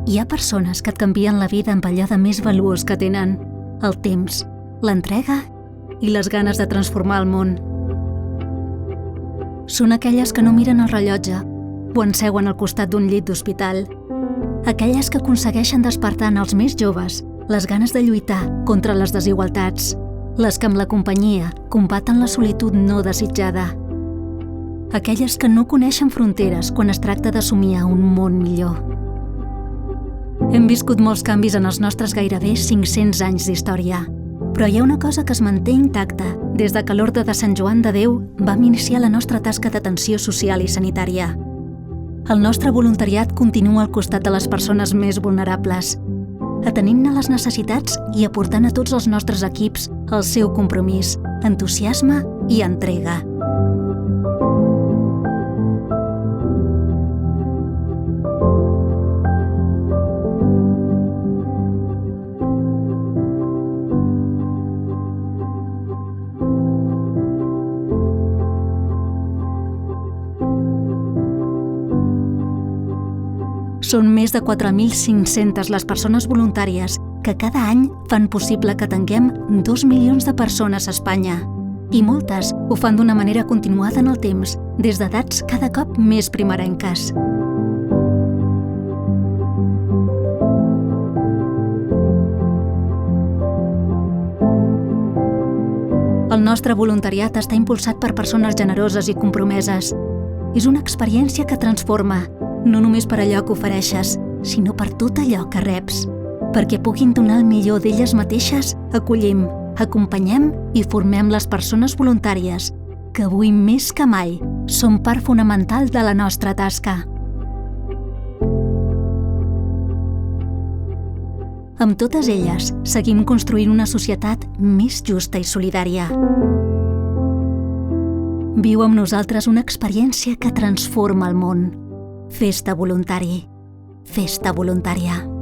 Hi ha persones que et canvien la vida amb allò de més valuós que tenen: el temps, l'entrega i les ganes de transformar el món. Són aquelles que no miren el rellotge quan seuen al costat d'un llit d'hospital. Aquelles que aconsegueixen despertar en els més joves les ganes de lluitar contra les desigualtats. Les que amb la companyia combaten la solitud no desitjada. Aquelles que no coneixen fronteres quan es tracta de somiar un món millor. Hem viscut molts canvis en els nostres gairebé 500 anys d'història, però hi ha una cosa que es manté intacta des de que l'Orde de Sant Joan de Déu vam iniciar la nostra tasca d'atenció social i sanitària. El nostre voluntariat continua al costat de les persones més vulnerables, atenint-ne les necessitats i aportant a tots els nostres equips el seu compromís, entusiasme i entrega. Són més de 4.500 les persones voluntàries que cada any fan possible que atenguem 2 milions de persones a Espanya. I moltes ho fan d'una manera continuada en el temps, des d'edats cada cop més primerenques. El nostre voluntariat està impulsat per persones generoses i compromeses. És una experiència que transforma, no només per allò que ofereixes, sinó per tot allò que reps. Perquè puguin donar el millor d'elles mateixes, acollim, acompanyem i formem les persones voluntàries, que avui més que mai són part fonamental de la nostra tasca. Amb totes elles, seguim construint una societat més justa i solidària. Viu amb nosaltres una experiència que transforma el món. Festa voluntari. Festa voluntària.